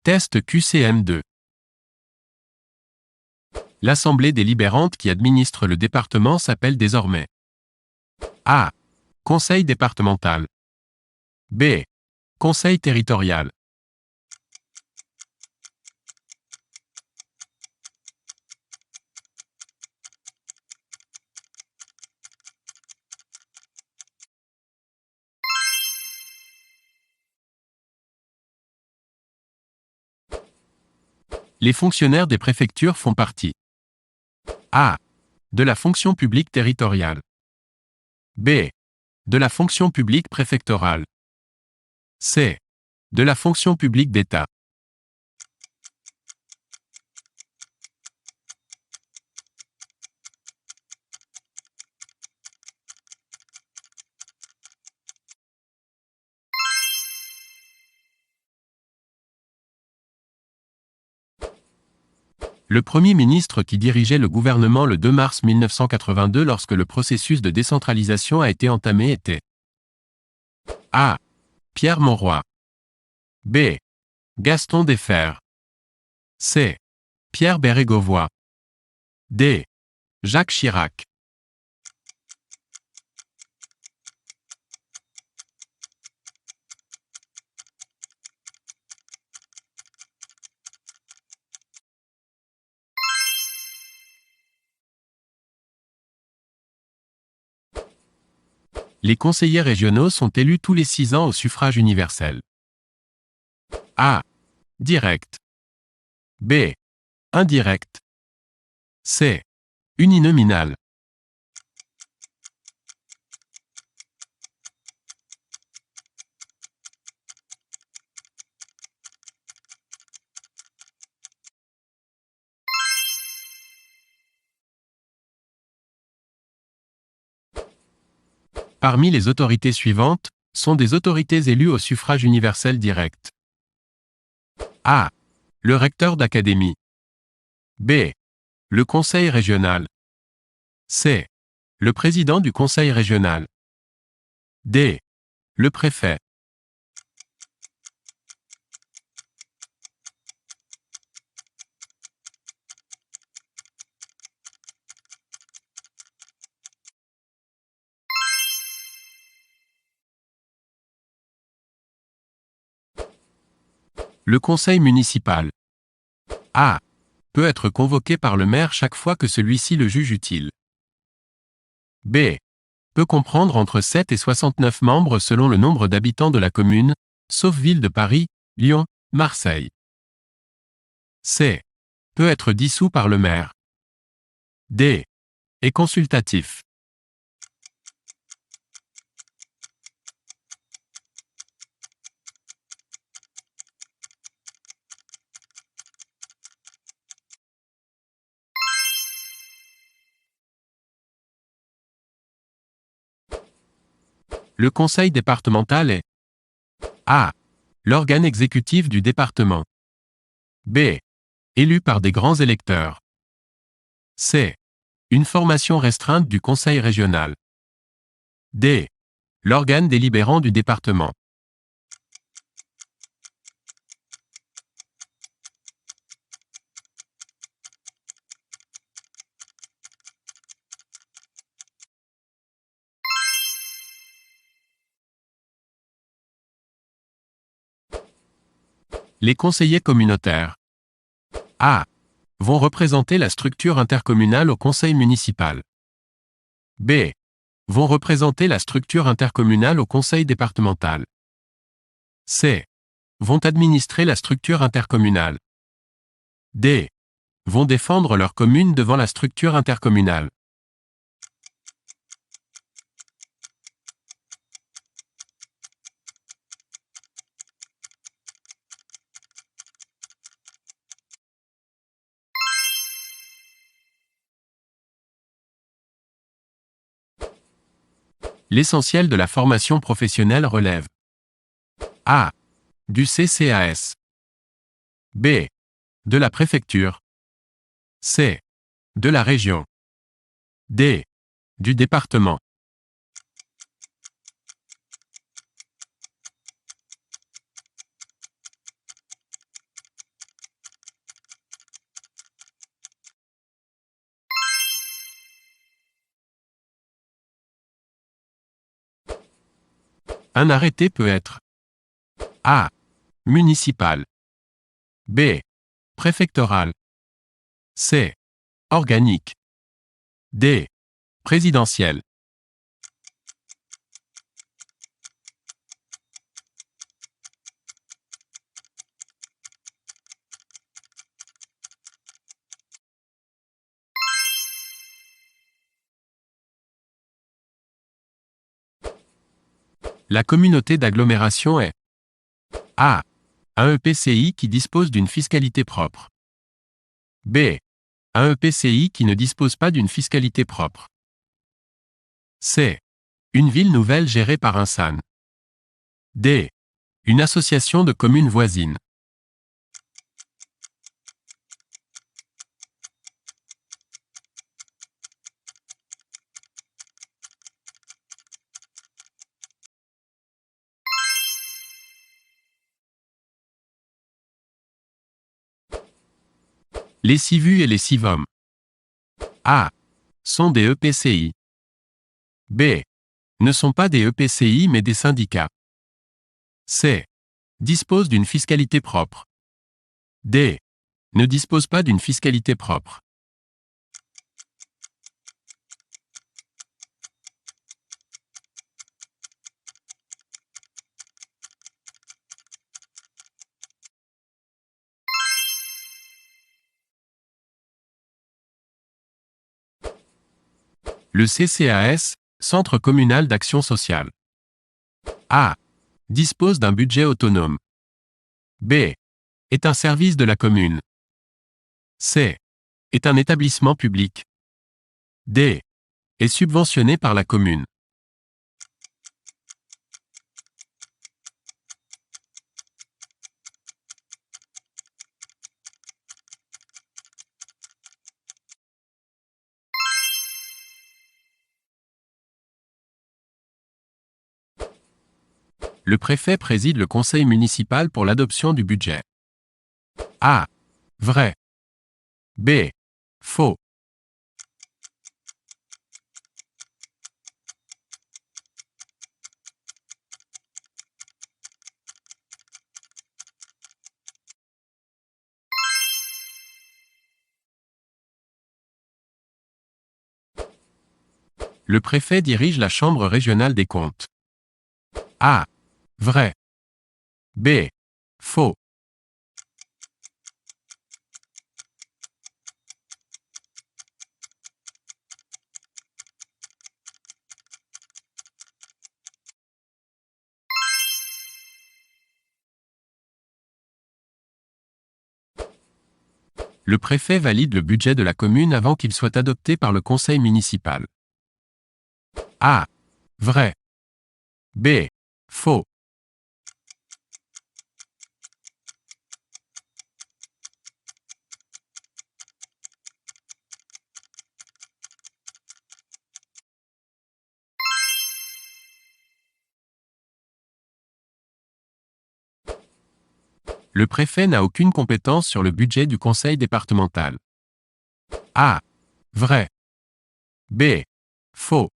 Test QCM2. L'Assemblée délibérante qui administre le département s'appelle désormais A. Conseil départemental. B. Conseil territorial. Les fonctionnaires des préfectures font partie A. De la fonction publique territoriale. B. De la fonction publique préfectorale. C. De la fonction publique d'État. Le Premier ministre qui dirigeait le gouvernement le 2 mars 1982 lorsque le processus de décentralisation a été entamé était A. Pierre Mauroy. B. Gaston Defferre. C. Pierre Bérégovoy. D. Jacques Chirac. Les conseillers régionaux sont élus tous les 6 ans au suffrage universel. A. Direct. B. Indirect. C. Uninominal. Parmi les autorités suivantes, sont des autorités élues au suffrage universel direct. A. Le recteur d'académie. B. Le conseil régional. C. Le président du conseil régional. D. Le préfet. Le conseil municipal. A. Peut être convoqué par le maire chaque fois que celui-ci le juge utile. B. Peut comprendre entre 7 et 69 membres selon le nombre d'habitants de la commune, sauf ville de Paris, Lyon, Marseille. C. Peut être dissous par le maire. D. Est consultatif. Le conseil départemental est A. L'organe exécutif du département. B. Élu par des grands électeurs. C. Une formation restreinte du conseil régional. D. L'organe délibérant du département. Les conseillers communautaires. A. Vont représenter la structure intercommunale au conseil municipal. B. Vont représenter la structure intercommunale au conseil départemental. C. Vont administrer la structure intercommunale. D. Vont défendre leur commune devant la structure intercommunale. L'essentiel de la formation professionnelle relève A. Du CCAS. B. De la préfecture. C. De la région. D. Du département. Un arrêté peut être A. Municipal. B. Préfectoral. C. Organique. D. Présidentiel. La communauté d'agglomération est A. Un EPCI qui dispose d'une fiscalité propre. B. Un EPCI qui ne dispose pas d'une fiscalité propre. C. Une ville nouvelle gérée par un SAN. D. Une association de communes voisines. Les SIVU et les SIVOM. A. Sont des EPCI. B. Ne sont pas des EPCI mais des syndicats. C. Disposent d'une fiscalité propre. D. Ne disposent pas d'une fiscalité propre. Le CCAS, Centre communal d'action sociale. A. Dispose d'un budget autonome. B. Est un service de la commune. C. Est un établissement public. D. Est subventionné par la commune. Le préfet préside le conseil municipal pour l'adoption du budget. A. Vrai. B. Faux. Le préfet dirige la Chambre régionale des comptes. A. Vrai. B. Faux. Le préfet valide le budget de la commune avant qu'il soit adopté par le conseil municipal. A. Vrai. B. Faux. Le préfet n'a aucune compétence sur le budget du conseil départemental. A. Vrai. B. Faux.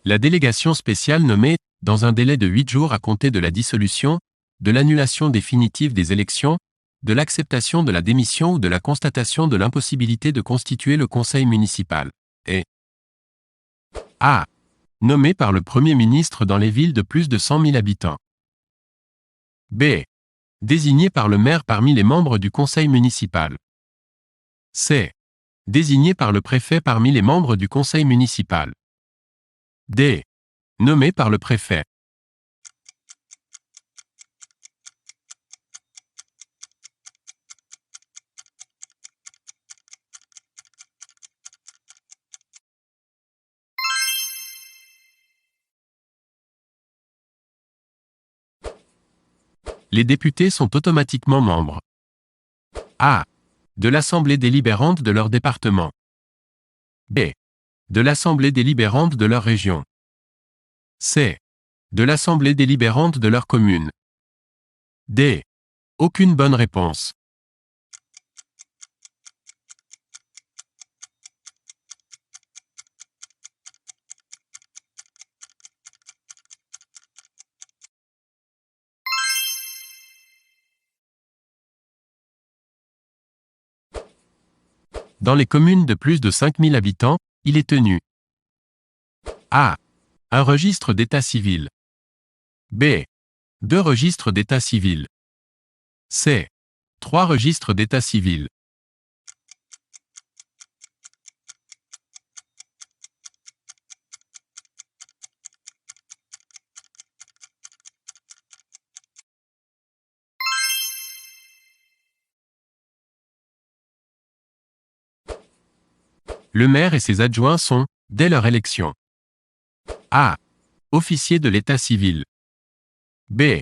La délégation spéciale nommée, dans un délai de 8 jours à compter de la dissolution, de l'annulation définitive des élections, de l'acceptation de la démission ou de la constatation de l'impossibilité de constituer le conseil municipal, est A. Nommée par le Premier ministre dans les villes de plus de 100 000 habitants. B. Désignée par le maire parmi les membres du conseil municipal. C. Désignée par le préfet parmi les membres du conseil municipal. D. Nommé par le préfet. Les députés sont automatiquement membres. A. De l'assemblée délibérante de leur département. B. De l'assemblée délibérante de leur région. C. De l'assemblée délibérante de leur commune. D. Aucune bonne réponse. Dans les communes de plus de 5000 habitants, il est tenu A. Un registre d'état civil. B. 2 registres d'état civil. C. 3 registres d'état civil. Le maire et ses adjoints sont, dès leur élection, A. Officier de l'état civil. B.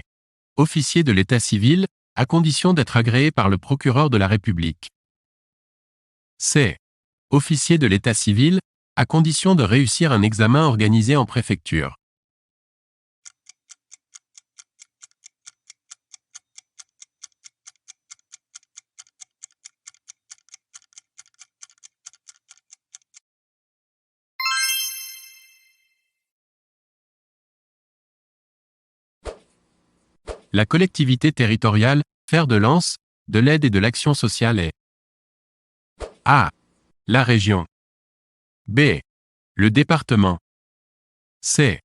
Officier de l'état civil, à condition d'être agréé par le procureur de la République. C. Officier de l'état civil, à condition de réussir un examen organisé en préfecture. La collectivité territoriale, fer de lance, de l'aide et de l'action sociale est A. La région. B. Le département. C.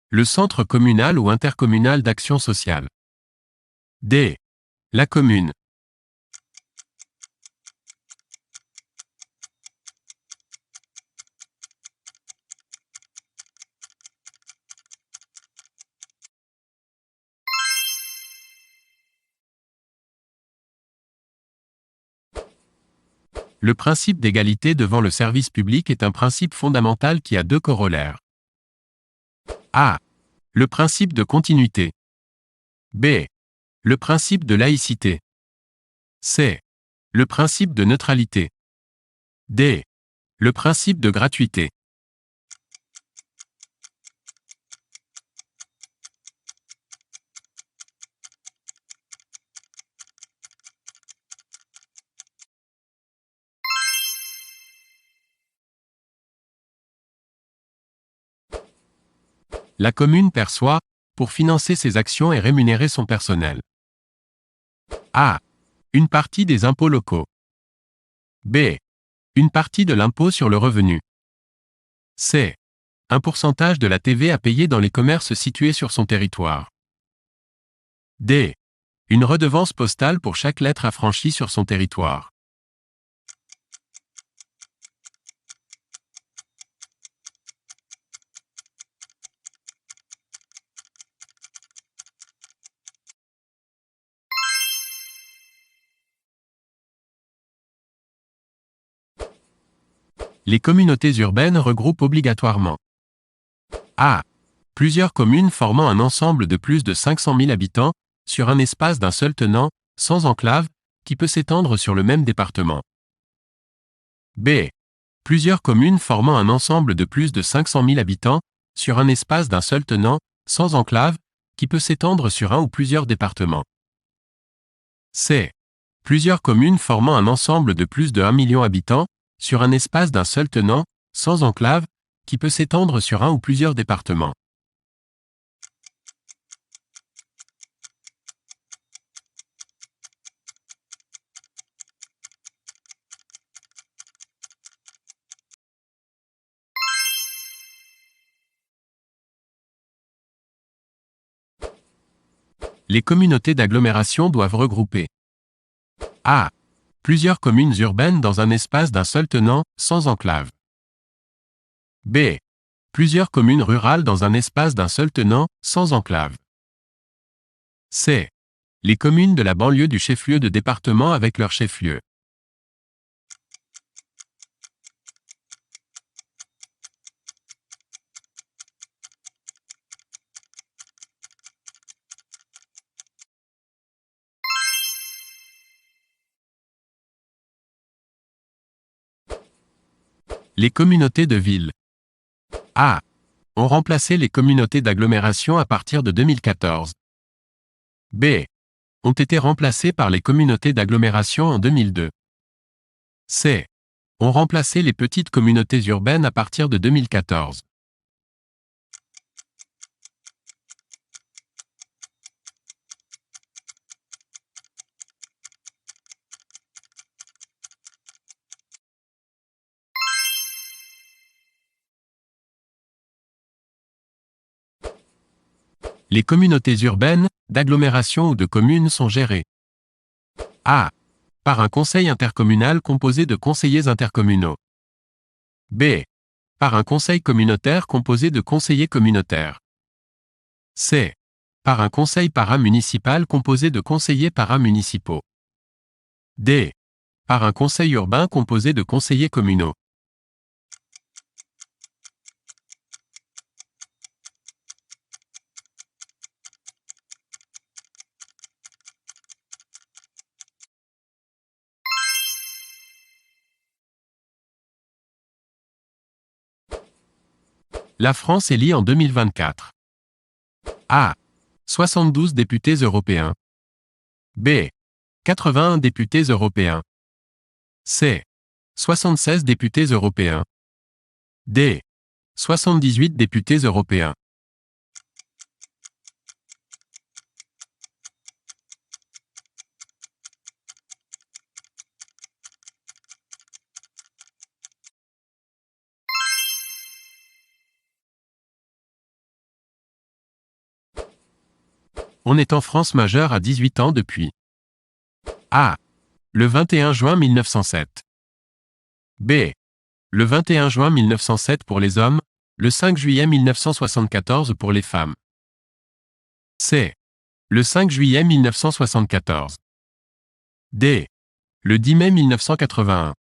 Le centre communal ou intercommunal d'action sociale. D. La commune. Le principe d'égalité devant le service public est un principe fondamental qui a 2 corollaires. A. Le principe de continuité. B. Le principe de laïcité. C. Le principe de neutralité. D. Le principe de gratuité. La commune perçoit, pour financer ses actions et rémunérer son personnel. A. Une partie des impôts locaux. B. Une partie de l'impôt sur le revenu. C. Un pourcentage de la TVA payée dans les commerces situés sur son territoire. D. Une redevance postale pour chaque lettre affranchie sur son territoire. Les communautés urbaines regroupent obligatoirement A. Plusieurs communes formant un ensemble de plus de 500 000 habitants, sur un espace d'un seul tenant, sans enclave, qui peut s'étendre sur le même département. B. Plusieurs communes formant un ensemble de plus de 500 000 habitants, sur un espace d'un seul tenant, sans enclave, qui peut s'étendre sur un ou plusieurs départements. C. Plusieurs communes formant un ensemble de plus de 1 million habitants, sur un espace d'un seul tenant, sans enclave, qui peut s'étendre sur un ou plusieurs départements. Les communautés d'agglomération doivent regrouper A. Plusieurs communes urbaines dans un espace d'un seul tenant, sans enclave. B. Plusieurs communes rurales dans un espace d'un seul tenant, sans enclave. C. Les communes de la banlieue du chef-lieu de département avec leur chef-lieu. Les communautés de villes. A. ont remplacé les communautés d'agglomération à partir de 2014. B. Ont été remplacées par les communautés d'agglomération en 2002. C. Ont remplacé les petites communautés urbaines à partir de 2014. Les communautés urbaines, d'agglomération ou de communes sont gérées. A. Par un conseil intercommunal composé de conseillers intercommunaux. B. Par un conseil communautaire composé de conseillers communautaires. C. Par un conseil paramunicipal composé de conseillers paramunicipaux. D. Par un conseil urbain composé de conseillers communaux. La France élit en 2024. A. 72 députés européens. B. 81 députés européens. C. 76 députés européens. D. 78 députés européens. On est en France majeure à 18 ans depuis. A. Le 21 juin 1907. B. Le 21 juin 1907 pour les hommes, le 5 juillet 1974 pour les femmes. C. Le 5 juillet 1974. D. Le 10 mai 1981.